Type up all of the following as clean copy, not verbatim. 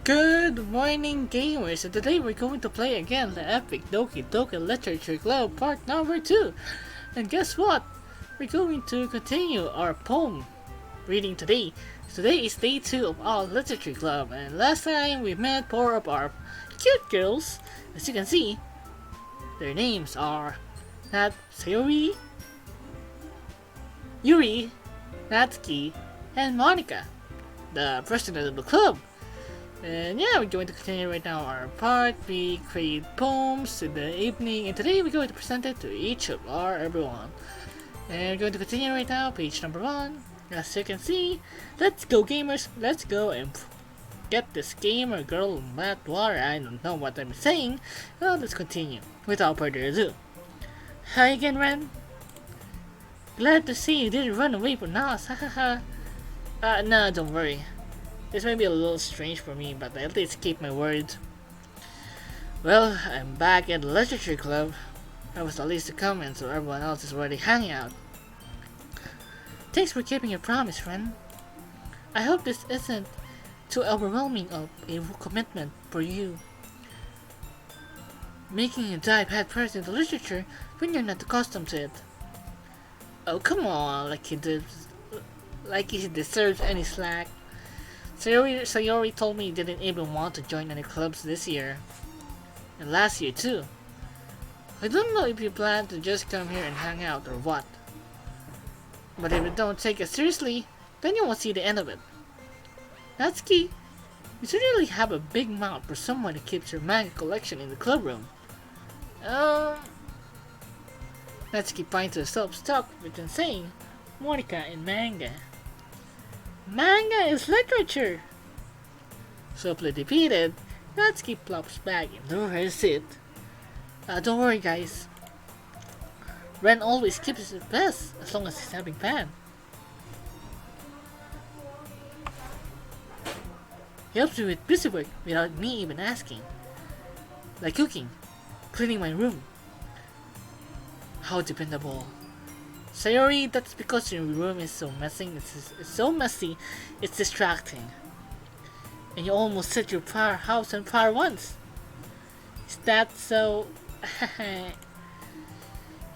Good morning, gamers, and today we're going to play again the epic Doki Doki Literature Club part number 2. And guess what? We're going to continue our poem reading today. Today is day 2 of our Literature Club, and last time we met 4 of our cute girls. As you can see, their names are Nat Sayori, Yuri, Natsuki, and Monica, the president of the club. And yeah, we're going to continue right now our part. We create poems in the evening, and today we're going to present it to each of our everyone. And we're going to continue right now, page number 1. As you can see, let's go gamers, let's go and get this game or girl in that water. I don't know what I'm saying. Well, let's continue without further ado. Hi again, Ren. Glad to see you didn't run away from us, hahaha. No, don't worry. This may be a little strange for me, but I'll at least keep my word. Well, I'm back at the Literature Club. I was the least to come in, so everyone else is already hanging out. Thanks for keeping your promise, friend. I hope this isn't too overwhelming of a commitment for you. Making you dive headfirst into literature when you're not accustomed to it. Oh, come on, like he deserves any slack. Sayori told me he didn't even want to join any clubs this year. And last year too. I don't know if you plan to just come here and hang out or what. But if you don't take it seriously, then you won't see the end of it. Natsuki, you certainly have a big mouth for someone who keeps your manga collection in the club room. Natsuki finds herself stuck between saying Monica and manga. Manga is literature! Softly defeated, Natsuki plops back into her seat. Don't worry, guys. Ren always keeps his best as long as he's having fun. He helps me with busy work without me even asking. Like cooking, cleaning my room. How dependable. Sayori, that's because your room is so messy. It's so messy, it's distracting. And you almost set your house on fire once. Is that so?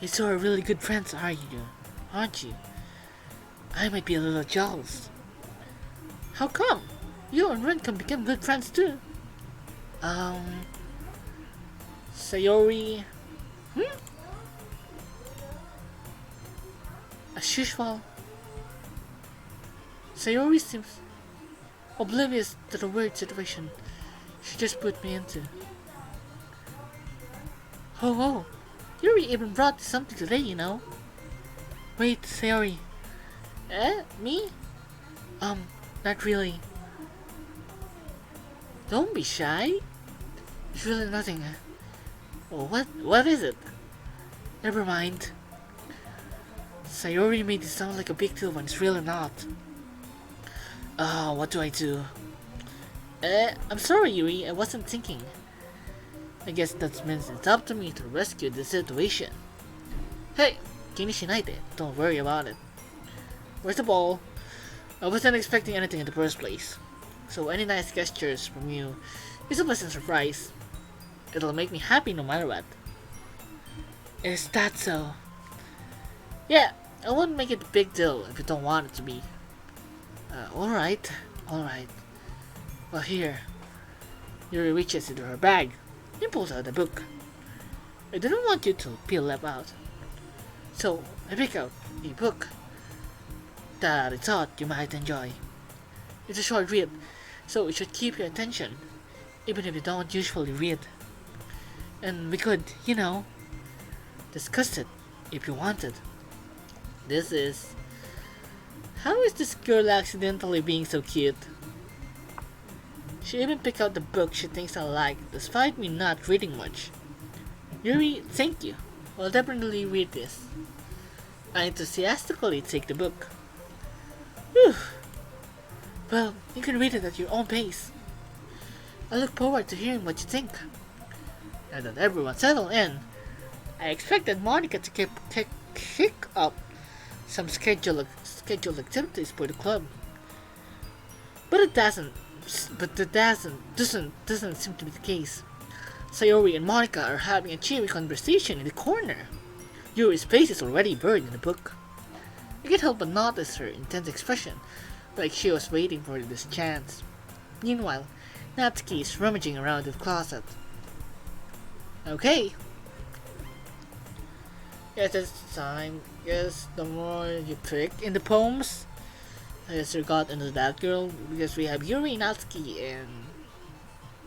You two are really good friends, aren't you? I might be a little jealous. How come? You and Ren can become good friends too. Sayori. As usual, Sayori seems oblivious to the weird situation she just put me into. Oh, Yuri even brought something today, you know. Wait, Sayori. Me? Not really. Don't be shy. It's really nothing. Oh, what is it? Never mind. Sayori made it sound like a big deal when it's really not. What do I do? I'm sorry, Yuri, I wasn't thinking. I guess that means it's up to me to rescue the situation. Hey, Kinishinai, don't worry about it. Where's the ball? I wasn't expecting anything in the first place. So any nice gestures from you is a pleasant surprise. It'll make me happy no matter what. Is that so? Yeah, I wouldn't make it a big deal if you don't want it to be. Alright. Well, here. Yuri reaches into her bag and pulls out a book. I didn't want you to feel left out. So, I pick out a book that I thought you might enjoy. It's a short read, so it should keep your attention, even if you don't usually read. And we could, discuss it if you wanted. This is... How is this girl accidentally being so cute? She even picked out the book she thinks I like, despite me not reading much. Yuri, thank you. I'll definitely read this. I enthusiastically take the book. Whew. Well, you can read it at your own pace. I look forward to hearing what you think. Now that everyone's settled in, I expected Monica to kick up some scheduled activities for the club. But it doesn't. But that doesn't seem to be the case. Sayori and Monica are having a cheery conversation in the corner. Yuri's face is already buried in the book. I can't help but notice her intense expression, like she was waiting for this chance. Meanwhile, Natsuki is rummaging around the closet. Okay. Yes, it's time. Yes, the more you pick in the poems, I guess you got into that girl because we have Yuri, Natsuki, and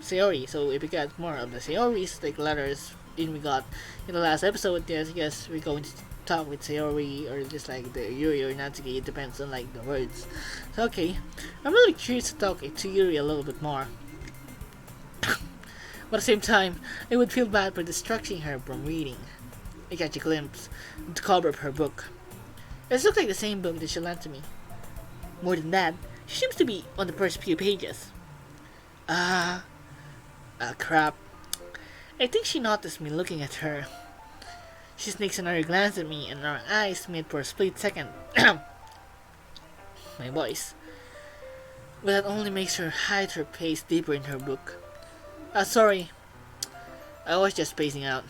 Sayori. So if we get more of the Sayoris, like letters in we got in the last episode, yes, we're going to talk with Sayori or just like the Yuri or Natsuki. It depends on like the words. So okay, I'm really curious to talk to Yuri a little bit more. But at the same time, I would feel bad for distracting her from reading. I catch a glimpse of the cover of her book. It looks like the same book that she lent to me. More than that, she seems to be on the first few pages. Crap. I think she noticed me looking at her. She sneaks another glance at me and our eyes meet for a split second. My voice. But that only makes her hide her face deeper in her book. Sorry. I was just spacing out.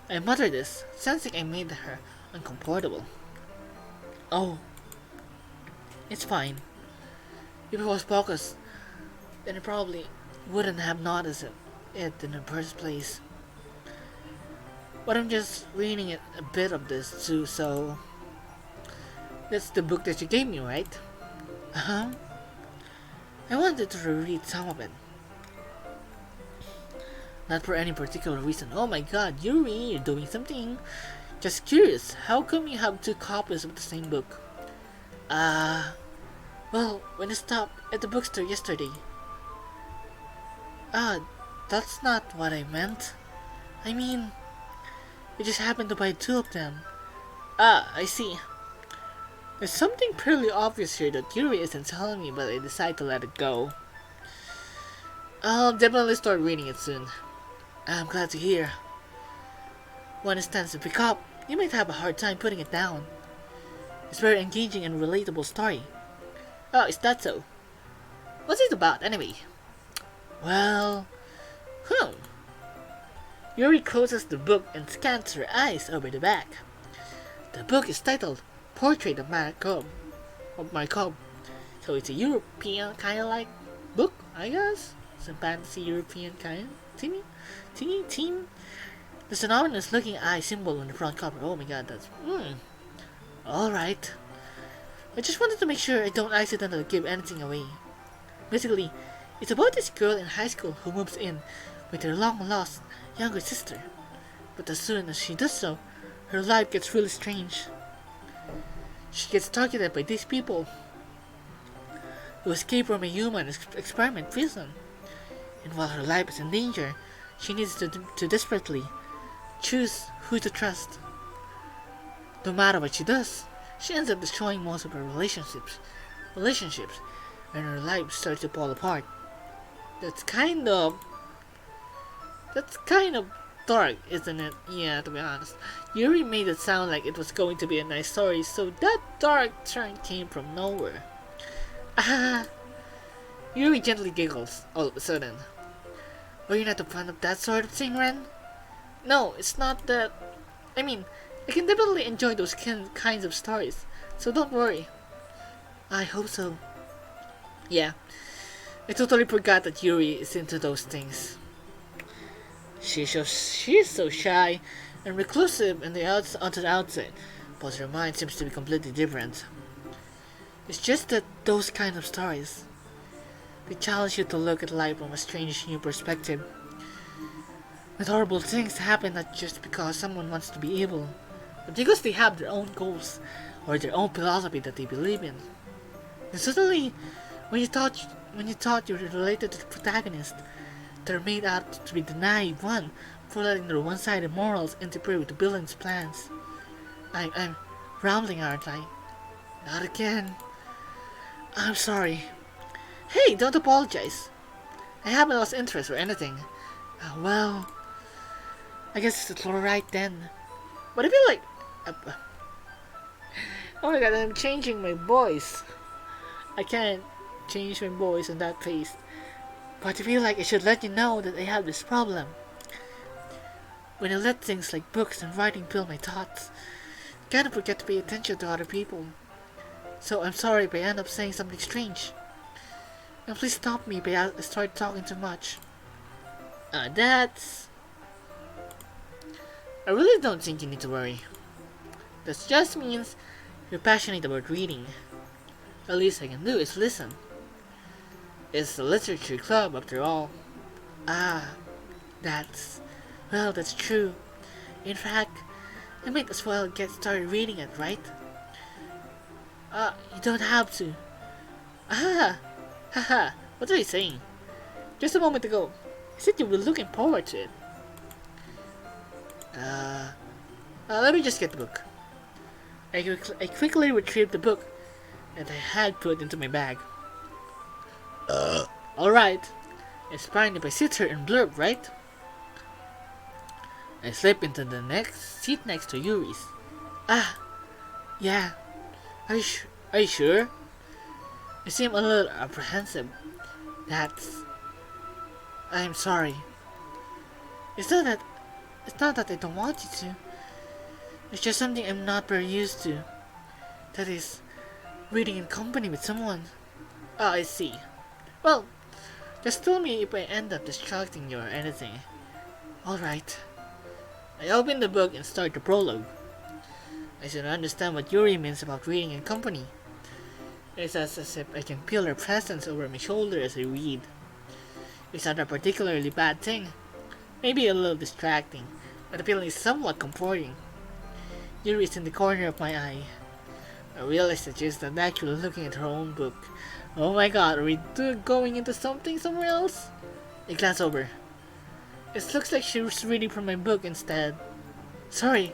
I muttered this, sensing I made her uncomfortable. Oh. It's fine. If it was focused, then I probably wouldn't have noticed it in the first place. But I'm just reading it a bit of this too, so... That's the book that you gave me, right? Uh-huh. I wanted to reread some of it. Not for any particular reason. Oh my god, Yuri, you're doing something. Just curious, how come you have two copies of the same book? Well, when I stopped at the bookstore yesterday. That's not what I meant. I mean, I just happened to buy two of them. I see. There's something pretty obvious here that Yuri isn't telling me, but I decide to let it go. I'll definitely start reading it soon. I'm glad to hear. When it stands to pick up, you might have a hard time putting it down. It's a very engaging and relatable story. Oh, is that so? What's it about, anyway? Well... Yuri closes the book and scans her eyes over the back. The book is titled Portrait of my Cub. So it's a European kind of like book, I guess? Some fantasy European kind. Teeny. There's an ominous looking eye symbol on the front cover. Oh my god, that's... Alright. I just wanted to make sure I don't accidentally give anything away. Basically, it's about this girl in high school who moves in with her long-lost younger sister. But as soon as she does so, her life gets really strange. She gets targeted by these people who escape from a human experiment prison. And while her life is in danger, she needs to desperately choose who to trust. No matter what she does, she ends up destroying most of her relationships, and her life starts to fall apart. That's kind of dark, isn't it? Yeah, to be honest. Yuri made it sound like it was going to be a nice story, so that dark turn came from nowhere. Yuri gently giggles all of a sudden. Were you not a fan of that sort of thing, Ren? No, it's not that. I mean, I can definitely enjoy those kinds of stories, so don't worry. I hope so. Yeah, I totally forgot that Yuri is into those things. She's so shy and reclusive on the outside, but her mind seems to be completely different. It's just that those kind of stories, they challenge you to look at life from a strange new perspective. When horrible things happen not just because someone wants to be evil, but because they have their own goals or their own philosophy that they believe in. And suddenly, when you thought you were related to the protagonist, they're made out to be the naive one for letting their one-sided morals interfere with the villain's plans. I'm rambling, aren't I? Not again. I'm sorry. Hey, don't apologize. I haven't lost interest or anything. Well, I guess it's alright then. But I feel like... oh my god, I'm changing my voice. I can't change my voice on that pace, but I feel like I should let you know that I have this problem. When I let things like books and writing fill my thoughts, I kind of forget to pay attention to other people. So I'm sorry if I end up saying something strange. And please stop me if I start talking too much. That's... I really don't think you need to worry. That just means you're passionate about reading. The least I can do is listen. It's a literature club after all. That's... Well, that's true. In fact, I might as well get started reading it, right? You don't have to. Haha, what are you saying? Just a moment ago, you said you were looking forward to it. Let me just get the book. I quickly retrieved the book that I had put into my bag. Alright, it's fine if I sit here and blurb, right? I slip into the next seat next to Yuri's. Yeah. Are you sure? You seem a little apprehensive. I'm sorry. It's not that I don't want you to. It's just something I'm not very used to. That is, reading in company with someone. I see. Well, just tell me if I end up distracting you or anything. Alright. I open the book and start the prologue. I should understand what Yuri means about reading in company. It's as if I can feel her presence over my shoulder as I read. It's not a particularly bad thing. Maybe a little distracting, but the feeling is somewhat comforting. Yuri is in the corner of my eye. I realize that she's not actually looking at her own book. Oh my god, are we going into something somewhere else? I glance over. It looks like she was reading from my book instead. Sorry,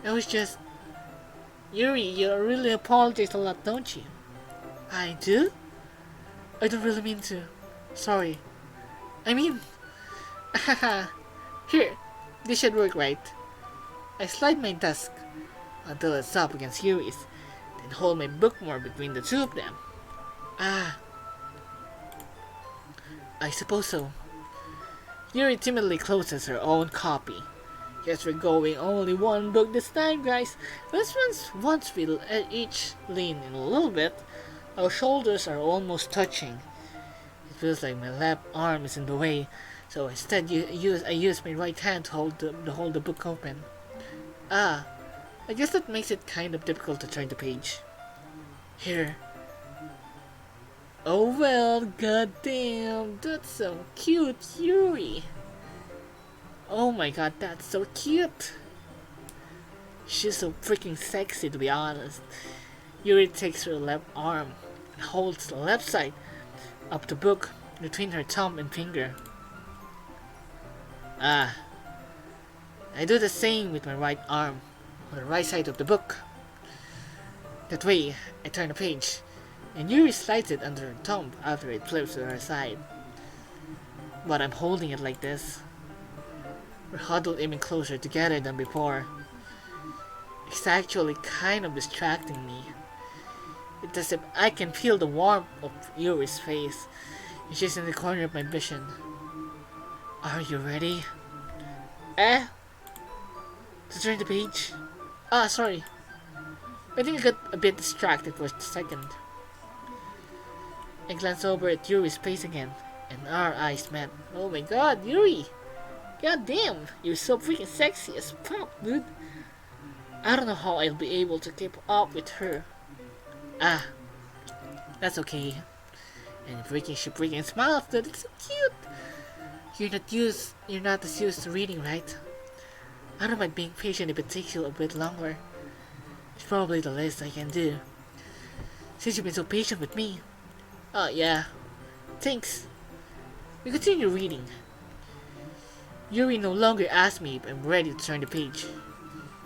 I was just... Yuri, you really apologize a lot, don't you? I do? I don't really mean to. Sorry. I mean... Here, this should work right. I slide my desk until it's up against Yuri's, then hold my book more between the two of them. I suppose so. Yuri timidly closes her own copy. Guess we're going only one book this time, guys. This once we each lean in a little bit, our shoulders are almost touching. It feels like my left arm is in the way, so instead I use my right hand to hold the book open. I guess that makes it kind of difficult to turn the page. Here. Oh well, goddamn, that's so cute, Yuri. Oh my god, that's so cute. She's so freaking sexy, to be honest. Yuri takes her left arm and holds the left side of the book between her thumb and finger. I do the same with my right arm on the right side of the book. That way, I turn the page, and Yuri slides it under her thumb after it flips to her side. But I'm holding it like this. We're huddled even closer together than before. It's actually kind of distracting me. It's as if I can feel the warmth of Yuri's face, and she's in the corner of my vision. Are you ready? To turn the page? Sorry. I think I got a bit distracted for a second. I glance over at Yuri's face again, and our eyes met. Oh my god, Yuri! God damn, you're so freaking sexy as fuck, dude. I don't know how I'll be able to keep up with her. That's okay. And she freaking smiles, dude. It's so cute. You're not as used to reading, right? I don't mind being patient if it takes you a bit longer. It's probably the least I can do. Since you've been so patient with me. Yeah. Thanks. We continue reading. Yuri no longer asks me if I'm ready to turn the page.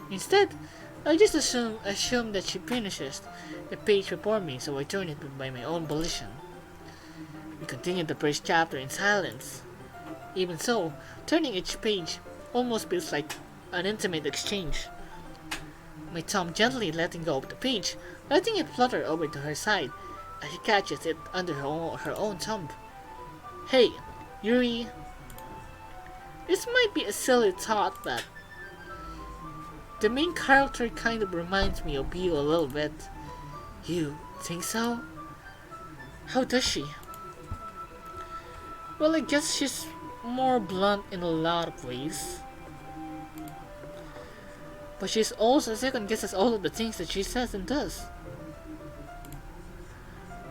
Instead, I just assume that she finishes the page before me, so I turn it by my own volition. We continue the first chapter in silence. Even so, turning each page almost feels like an intimate exchange. My thumb gently letting go of the page, letting it flutter over to her side, She catches it under her own thumb. Hey, Yuri. This might be a silly thought, but the main character kind of reminds me of you a little bit. You think so? How does she? Well, I guess she's more blunt in a lot of ways. But she's also second guesses all of the things that she says and does.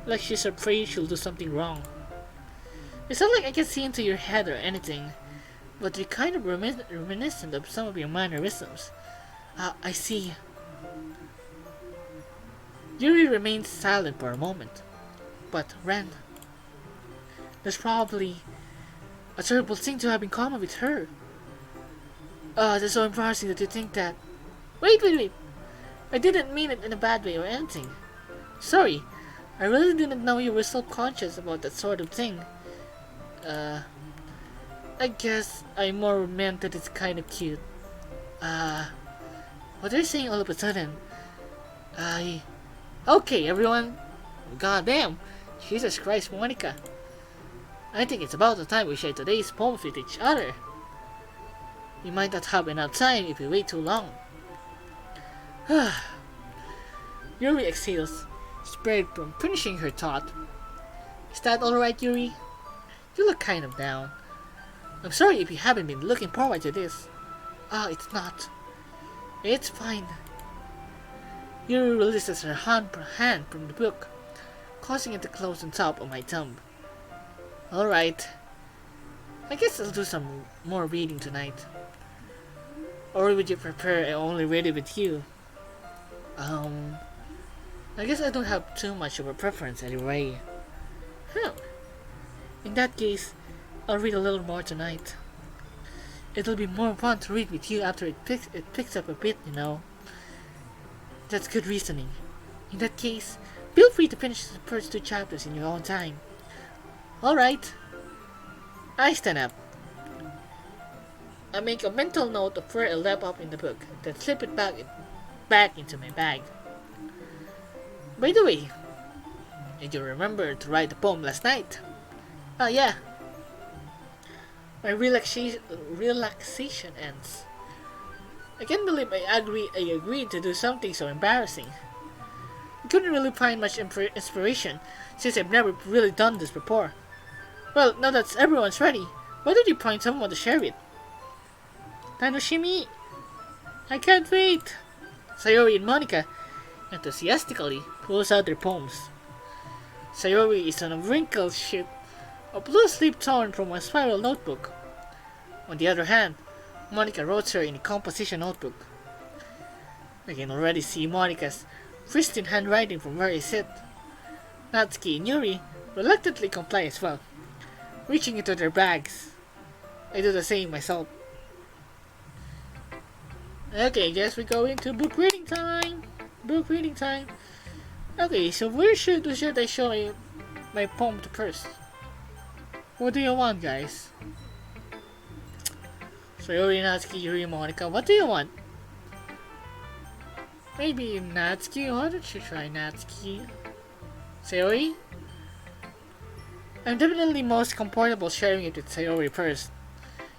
Like she's afraid she'll do something wrong. It's not like I can see into your head or anything, but you're kind of reminiscent of some of your mannerisms. I see. Yuri remains silent for a moment. But, Ren, there's probably a terrible thing to have in common with her. That's so embarrassing that you think that. Wait. I didn't mean it in a bad way or anything. Sorry, I really didn't know you were so conscious about that sort of thing. I guess I more meant that it's kind of cute. What are you saying all of a sudden? Okay, everyone. Goddamn. Jesus Christ, Monica. I think it's about the time we share today's poems with each other. We might not have enough time if we wait too long. Yuri exhales, spread from finishing her thought. Is that alright, Yuri? You look kind of down. I'm sorry if you haven't been looking forward to this. It's not. It's fine. Yuri releases her hand from the book, causing it to close on top of my thumb. Alright. I guess I'll do some more reading tonight. Or would you prefer I only read it with you? I guess I don't have too much of a preference anyway. In that case, I'll read a little more tonight. It'll be more fun to read with you after it picks up a bit, you know. That's good reasoning. In that case, feel free to finish the first 2 chapters in your own time. Alright. I stand up. I make a mental note of where I left off in the book, then slip it back into my bag. By the way, did you remember to write the poem last night? Yeah. My relaxation ends. I can't believe I agreed to do something so embarrassing. I couldn't really find much inspiration since I've never really done this before. Well, now that everyone's ready, why don't you find someone to share it? Tanoshimi! I can't wait! Sayori and Monica enthusiastically pulls out their poems. Sayori is on a wrinkled sheet of blue sleeve torn from a spiral notebook. On the other hand, Monica wrote her in a composition notebook. I can already see Monica's pristine handwriting from where I sit. Natsuki and Yuri reluctantly comply as well, reaching into their bags. I do the same myself. Okay, guess we go into book reading time. Okay, so where should I show my poem to first? What do you want, guys? Sayori, Natsuki, Yuri, Monica, what do you want? Maybe Natsuki? Why don't you try Natsuki? Sayori? I'm definitely most comfortable sharing it with Sayori first.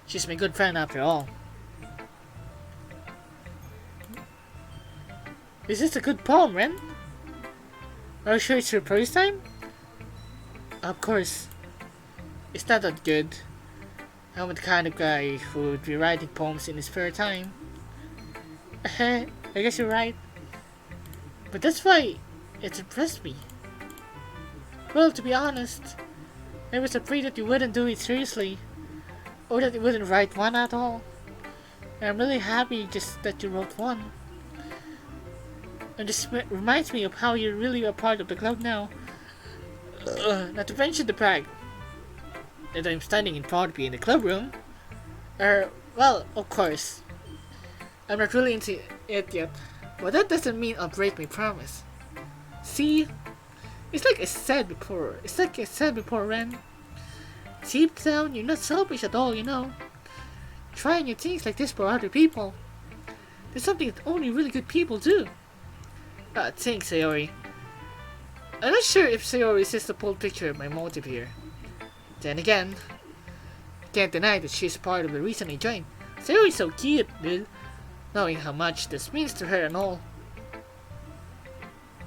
She's my good friend after all. Is this a good poem, Ren? Are you sure it's your first time? Of course. It's not that good. I'm the kind of guy who would be writing poems in his spare time. I guess you're right. But that's why it impressed me. Well, to be honest, I was afraid that you wouldn't do it seriously, or that you wouldn't write one at all. And I'm really happy just that you wrote one. And this reminds me of how you're really a part of the club now. Not to mention the fact that I'm standing in front of you in the club room. Well, of course, I'm not really into it yet, but that doesn't mean I'll break my promise. See? It's like I said before, Ren. Deep down, you're not selfish at all, you know. Trying new things like this for other people. It's something that only really good people do. Thanks, Sayori. I'm not sure if Sayori sees the full picture of my motive here. Then again, can't deny that she's part of the reason I joined. Sayori's so cute, dude. Knowing how much this means to her and all.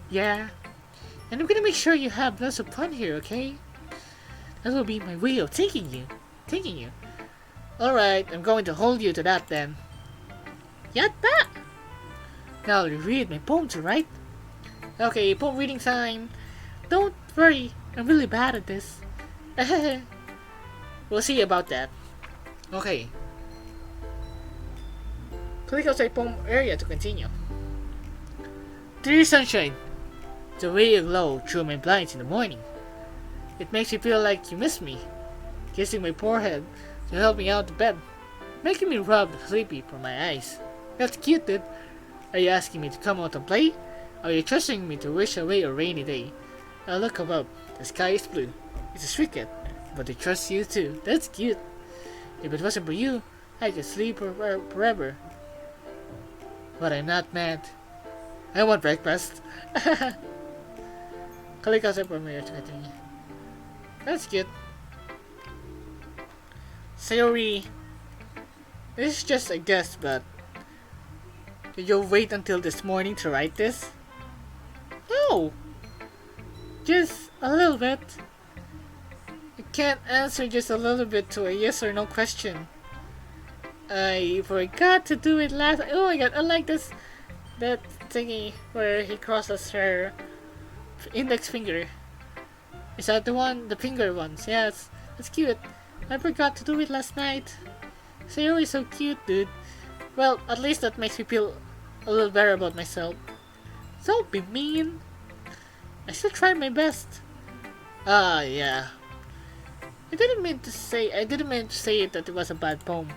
Yeah. And I'm gonna make sure you have lots of fun here, okay? That will be my way of taking you. Alright, I'm going to hold you to that then. Yatta! Now I'll read my poems, alright? Okay, poem reading time. Don't worry, I'm really bad at this. We'll see about that. Okay. Click outside poem area to continue. Dear sunshine, the way you glow through my blinds in the morning. It makes me feel like you miss me. Kissing my forehead to help me out of bed. Making me rub sleepy from my eyes. That's cute, dude. Are you asking me to come out and play? Are you trusting me to wish away a rainy day? Now look above. The sky is blue. It's a cricket, but I trust you too. That's cute. If it wasn't for you, I could sleep forever. But I'm not mad. I want breakfast. Click outside from here to continue. That's cute. Sayori, this is just a guess, but did you wait until this morning to write this? No! Just a little bit. You can't answer just a little bit to a yes or no question. I forgot to do it last. Oh my god, I like this. That thingy where he crosses her index finger. Is that the one? The finger ones? Yes, it's cute. I forgot to do it last night. Sayori is so cute, dude. Well, at least that makes me feel a little better about myself. Don't be mean. I still tried my best. Yeah. I didn't mean to say it that it was a bad poem.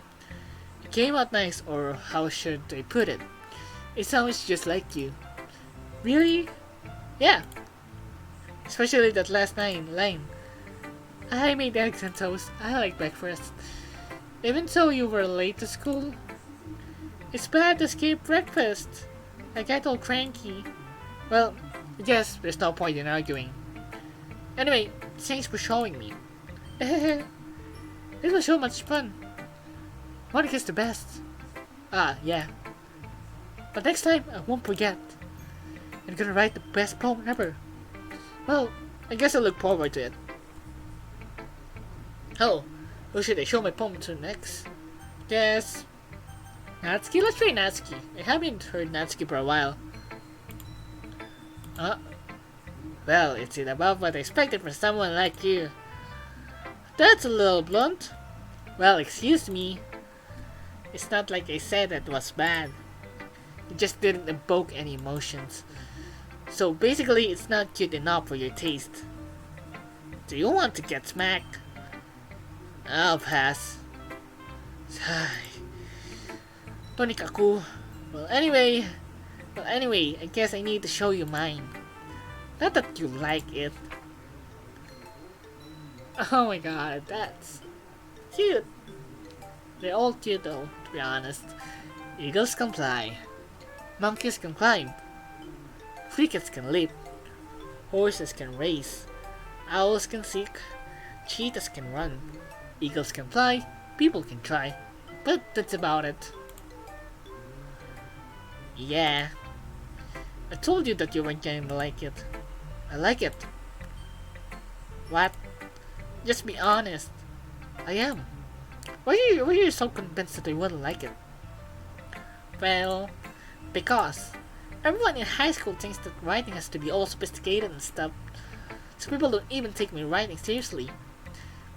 It came out nice, or how should I put it? It sounds just like you. Really? Yeah. Especially that last line. I made eggs and toast. I like breakfast. Even though you were late to school. It's bad to skip breakfast. I get all cranky. Well, I guess there's no point in arguing. Anyway, thanks for showing me. It was so much fun. Monica's the best. Yeah. But next time, I won't forget. I'm gonna write the best poem ever. Well, I guess I look forward to it. Oh, who should I show my poem to next? Guess Natsuki? Let's try Natsuki. I haven't heard Natsuki for a while. Well, it's above what I expected from someone like you. That's a little blunt. Well, excuse me. It's not like I said that it was bad. It just didn't evoke any emotions. So basically, it's not cute enough for your taste. Do you want to get smacked? I'll pass. Tonikaku. Well anyway, I guess I need to show you mine. Not that you like it. Oh my god, that's cute. They're all cute though, to be honest. Eagles can fly. Monkeys can climb. Crickets can leap. Horses can race. Owls can seek. Cheetahs can run. Eagles can fly. People can try. But that's about it. Yeah. I told you that you weren't going to like it. I like it. What? Just be honest. I am. Why are you so convinced that I wouldn't like it? Well, because everyone in high school thinks that writing has to be all sophisticated and stuff. So people don't even take my writing seriously.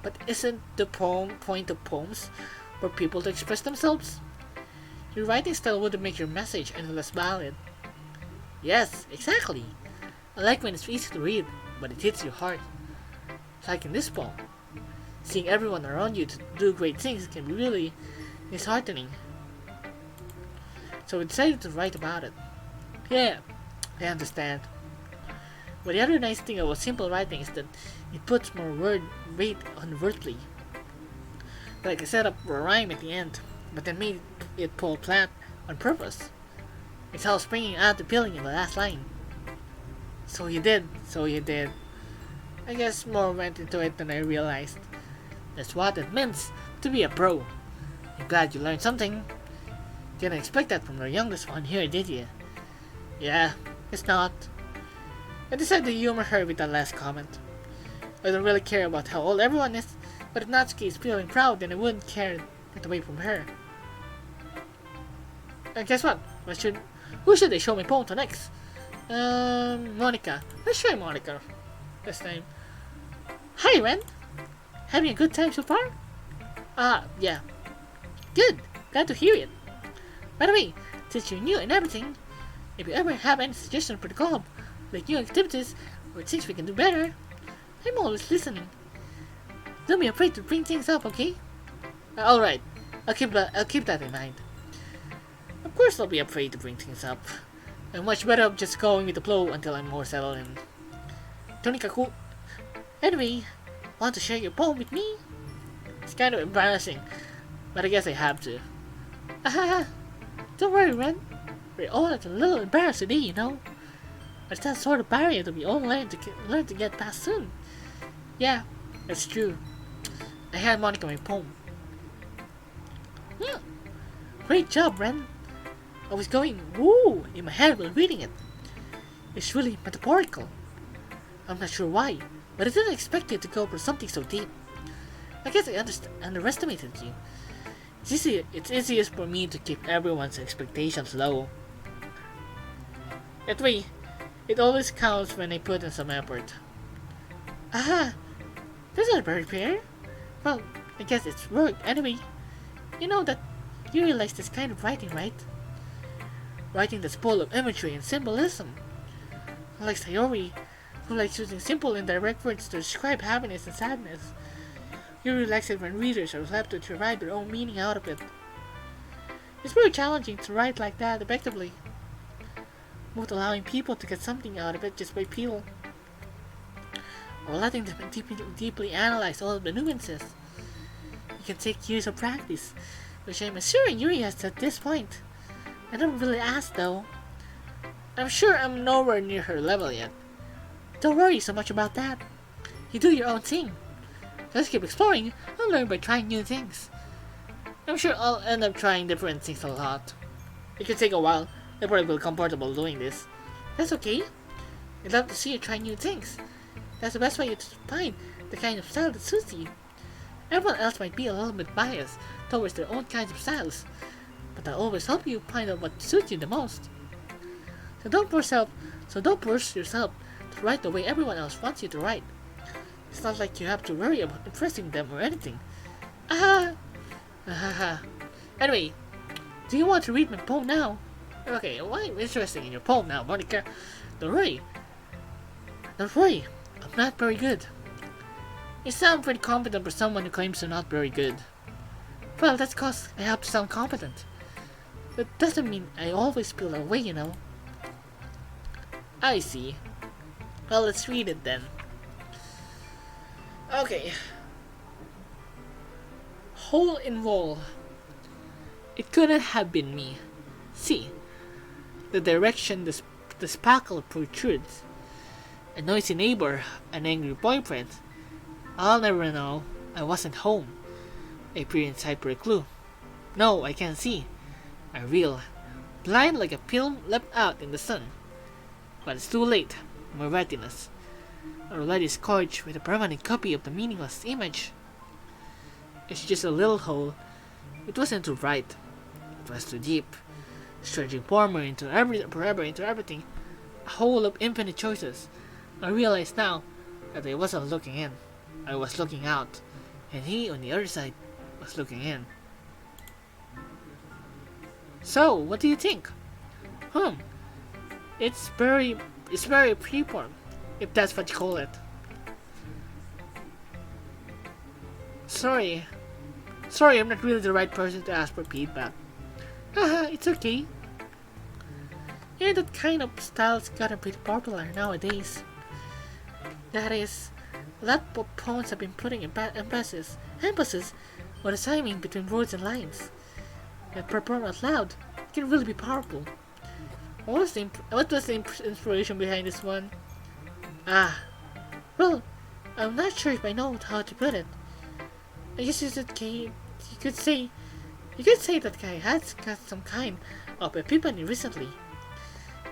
But isn't the point of poems for people to express themselves? Your writing style wouldn't make your message any less valid. Yes, exactly. I like when it's easy to read, but it hits your heart. Like in this poem. Seeing everyone around you to do great things can be really disheartening. So I decided to write about it. Yeah, I understand. But the other nice thing about simple writing is that it puts more weight on wordplay. Like I set up a rhyme at the end, but then made it fall flat on purpose. It's how springing out the feeling in the last line. So you did. So you did. I guess more went into it than I realized. That's what it means to be a pro. I'm glad you learned something. Didn't expect that from the youngest one here, did you? Yeah, it's not. I decided to humor her with that last comment. I don't really care about how old everyone is, but if Natsuki is feeling proud, then I wouldn't care it away from her. And guess what? Who should they show me poem to next? Monica. Let's try Monica this time. Hi, Ren. Having a good time so far? Yeah. Good. Glad to hear it. By the way, since you're new and everything, if you ever have any suggestions for the club, like new activities or things we can do better, I'm always listening. Don't be afraid to bring things up, okay? Alright. I'll keep that in mind. Of course I'll be afraid to bring things up. I'm much better at just going with the flow until I'm more settled in. Tonikaku. Anyway, want to share your poem with me? It's kind of embarrassing, but I guess I have to. Don't worry, Ren. We're all a little embarrassed today, you know. It's that sort of barrier that we all learn to get past soon. Yeah, that's true. I had Monica my poem. Yeah. Great job, Ren. I was going woo in my head while reading it. It's really metaphorical. I'm not sure why, but I didn't expect it to go for something so deep. I guess I underestimated you. It's easiest for me to keep everyone's expectations low. That way, it always counts when I put in some effort. That's not very fair. Well, I guess it's work anyway. You know that you realize this kind of writing, right? Writing that's full of imagery and symbolism. Unlike Sayori, who likes using simple and direct words to describe happiness and sadness. Yuri likes it when readers are left to derive their own meaning out of it. It's very challenging to write like that effectively, both allowing people to get something out of it just by feel, or letting them deeply analyze all of the nuances. It can take years of practice, which I'm assuming Yuri has at this point. I don't really ask though. I'm sure I'm nowhere near her level yet. Don't worry so much about that. You do your own thing. Just keep exploring and learn by trying new things. I'm sure I'll end up trying different things a lot. It could take a while before I feel comfortable doing this. That's okay. I'd love to see you try new things. That's the best way to find the kind of style that suits you. Everyone else might be a little bit biased towards their own kinds of styles, but I'll always help you find out what suits you the most. So don't force yourself to write the way everyone else wants you to write. It's not like you have to worry about impressing them or anything. Anyway, do you want to read my poem now? Okay, why am I interested in your poem now, Monica? Don't worry, I'm not very good. You sound pretty confident for someone who claims they're not very good. Well, that's cause I have to sound competent. That doesn't mean I always feel that way, you know. I see. Well, let's read it then. Okay. Hole in wall. It couldn't have been me. See, the direction the spackle protrudes. A noisy neighbor, an angry boyfriend. I'll never know. I wasn't home. I peer inside for a clue. No, I can't see. I reel, blind like a film left out in the sun. But it's too late. My retinas are already scorched with a permanent copy of the meaningless image. It's just a little hole. It wasn't too bright. It was too deep, stretching forever into everything. A hole of infinite choices. I realize now that I wasn't looking in. I was looking out, and he on the other side was looking in. So, what do you think? It's very freeform, if that's what you call it. Sorry, I'm not really the right person to ask for feedback. It's okay. Yeah, that kind of style's gotten pretty popular nowadays. That is, a lot of poems have been putting emphasis on the timing between words and lines. When performed out loud, it can really be powerful. What was the inspiration behind this one? Ah, well, I'm not sure if I know how to put it. I guess could say you could say that guy has got some kind of epiphany recently.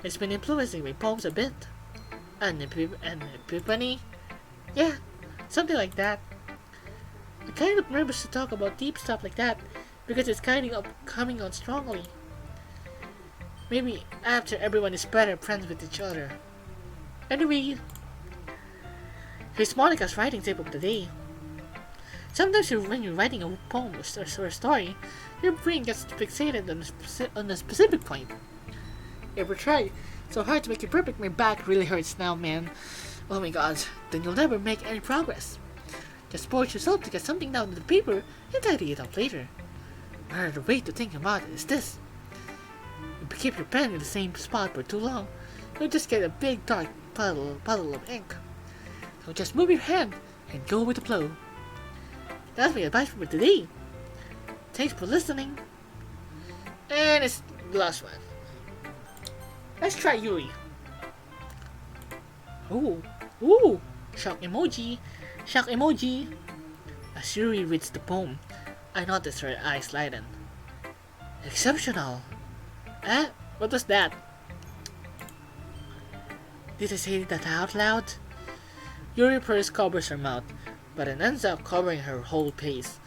It's been influencing my poems a bit. An epiphany? Yeah, something like that. I'm kind of nervous to talk about deep stuff like that because it's kind of coming on strongly. Maybe after everyone is better friends with each other. Anyway, here's Monica's writing tip of the day. Sometimes when you're writing a poem or a story, your brain gets fixated on a specific point. Ever tried so hard to make it perfect? My back really hurts now, man. Oh my god, then you'll never make any progress. Just force yourself to get something down to the paper and tidy it up later. Another way to think about it is this. If you keep your pen in the same spot for too long, you'll just get a big dark puddle of ink. So just move your hand and go with the flow. That's my advice for today. Thanks for listening. And it's the last one. Let's try Yuri. Ooh, shock emoji. As Yuri reads the poem, I noticed her eyes lighten. Exceptional. What was that? Did I say that out loud? Yuri first covers her mouth, but it ends up covering her whole face.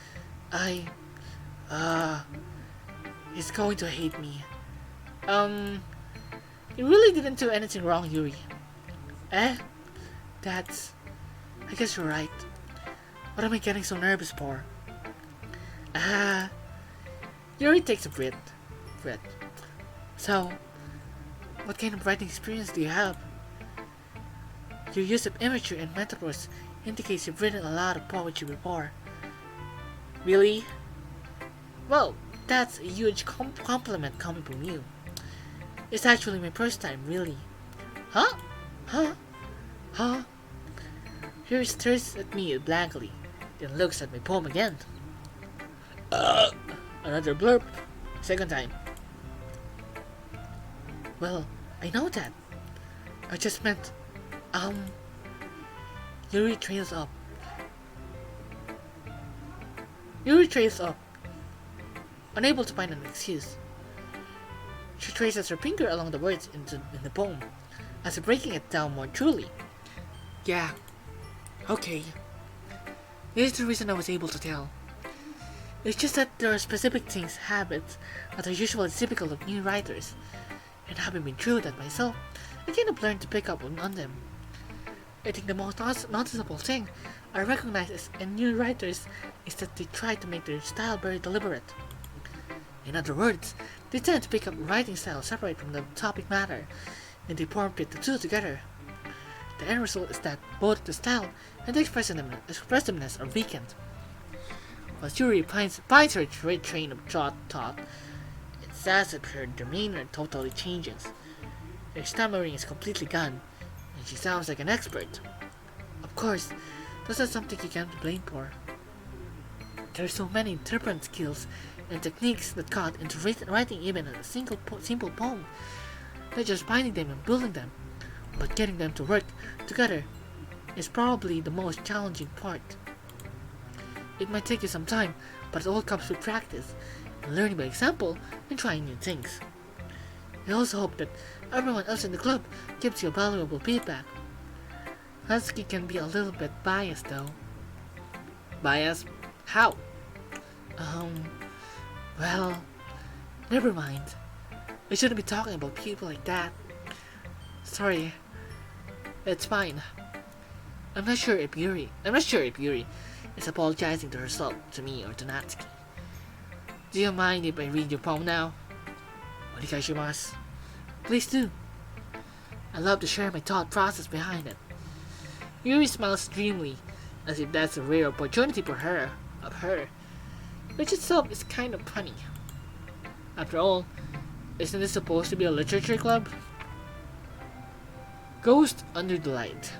He's going to hate me. You really didn't do anything wrong, Yuri. I guess you're right. What am I getting so nervous for? Yuri takes a breath. So, what kind of writing experience do you have? Your use of imagery and metaphors indicates you've written a lot of poetry before. Really? Well, that's a huge compliment coming from you. It's actually my first time, really. Huh? Yuri stares at me blankly, then looks at my poem again. Another blurb. Second time. Well, I know that. I just meant, Yuri trails up. Unable to find an excuse. She traces her finger along the words in the poem, as if breaking it down more truly. Yeah. Okay. This is the reason I was able to tell. It's just that there are specific habits that are usually typical of new writers, and having been through that myself, I kind of learned to pick up on them. I think the most noticeable thing I recognize in new writers is that they try to make their style very deliberate. In other words, they tend to pick up writing style separate from the topic matter, and they form fit the two together. The end result is that both the style and the expressiveness are weakened. Once Yuri finds her great train of thought, it's as if her demeanor totally changes. Her stammering is completely gone, and she sounds like an expert. Of course, this is something you can't be blamed for. There are so many different skills and techniques that cut into writing even a simple poem. Not just finding them and building them, but getting them to work together is probably the most challenging part. It might take you some time, but it all comes with practice, and learning by example, and trying new things. I also hope that everyone else in the club gives you valuable feedback. Husky can be a little bit biased though. Biased? How? Well, never mind. I shouldn't be talking about people like that. Sorry. It's fine. I'm not sure if Yuri is apologizing to herself, to me, or to Natsuki. Do you mind if I read your poem now? Onegaishimasu. Please do. I love to share my thought process behind it. Yuri smiles dreamily, as if that's a rare opportunity for her, which itself is kind of funny. After all, isn't this supposed to be a literature club? Ghost under the light.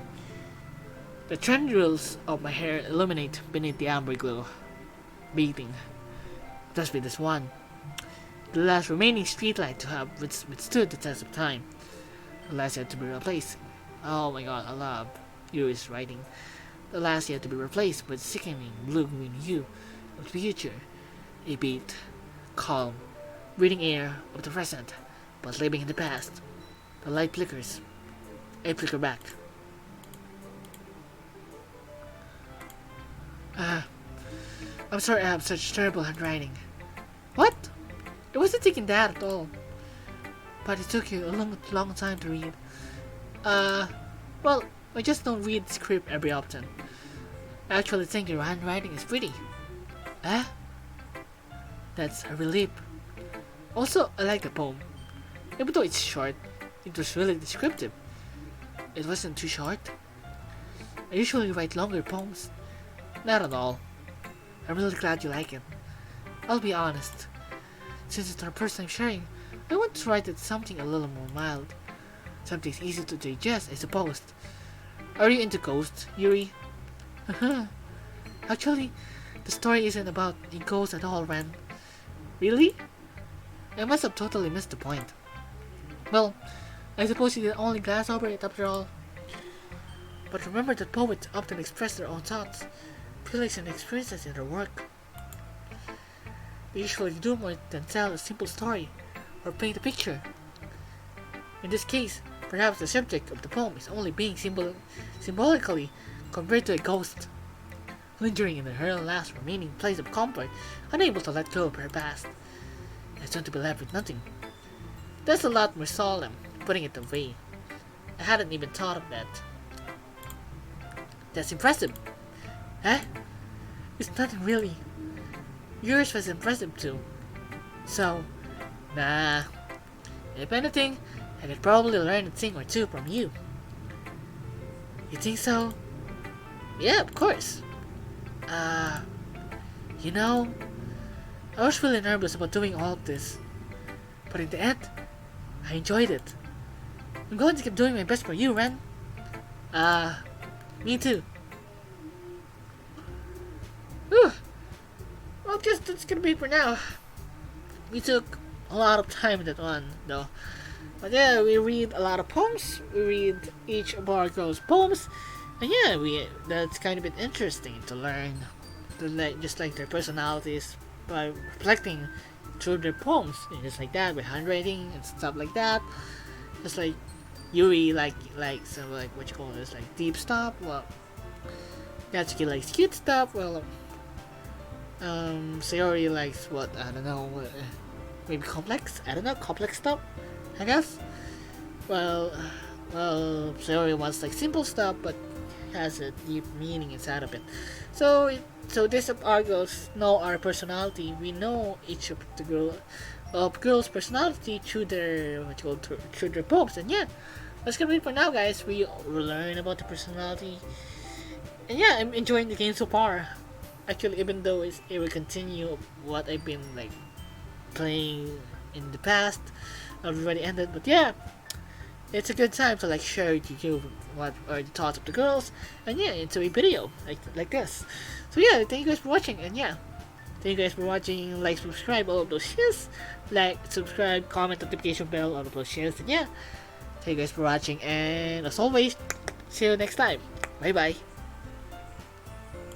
The tendrils of my hair illuminate beneath the amber glow. Beating. Just with this one. The last remaining streetlight to have withstood the test of time. The last yet to be replaced. Oh my god, I love Yuri's writing. The last year to be replaced with sickening blue-green hue of the future. A beat, calm, breathing air of the present, but living in the past. The light flickers. I flicker back. I'm sorry I have such terrible handwriting. What? I wasn't thinking that at all. But it took you a long time to read. Well, I just don't read the script every often. I actually think your handwriting is pretty. Eh? That's a relief. Also, I like the poem. Even though it's short, it was really descriptive. It wasn't too short. I usually write longer poems. Not at all. I'm really glad you like it. I'll be honest. Since it's our first time sharing, I want to write it something a little more mild. Something easy to digest, I suppose. Are you into ghosts, Yuri? Actually, the story isn't about a ghost at all, Ren. Really? I must have totally missed the point. Well, I suppose you did only glass over it after all. But remember that poets often express their own thoughts, feelings and experiences in their work. They usually do more than tell a simple story or paint a picture. In this case, perhaps the subject of the poem is only being symbolically compared to a ghost, lingering in her last remaining place of comfort, unable to let go of her past, and soon to be left with nothing. That's a lot more solemn, putting it away. I hadn't even thought of that. That's impressive. Eh? It's nothing really. Yours was impressive too. So, nah. If anything, I could probably learn a thing or two from you. You think so? Yeah, of course. You know, I was really nervous about doing all of this. But in the end, I enjoyed it. I'm going to keep doing my best for you, Ren. Me too. Whew. Well, I guess that's gonna be it for now. We took a lot of time with that one, though. But yeah, we read a lot of poems. We read each of our girls' poems, and yeah, that's kind of bit interesting to learn, just like their personalities by reflecting through their poems, and just like that with handwriting and stuff like that. Just like Yuri, like some like what you call this, like deep stuff. Well, Natsuki likes cute stuff. Well, Sayori likes what I don't know. Maybe complex. I don't know, complex stuff, I guess. Well, Sayori wants like simple stuff, but has a deep meaning inside of it. So this of our girls know our personality. We know each of the girls' personality through their through their poems. And yeah, that's gonna be it for now, guys. We learn about the personality, and yeah, I'm enjoying the game so far. Actually, even though it will continue what I've been like playing in the past, I've already ended. But yeah, it's a good time to like share to you what are the thoughts of the girls, and yeah, into a video like this. So yeah, thank you guys for watching, and yeah, thank you guys for watching. Like, subscribe, all of those shits. Like, subscribe, comment, notification bell, all of those shits, and yeah, thank you guys for watching, and as always, see you next time. Bye bye.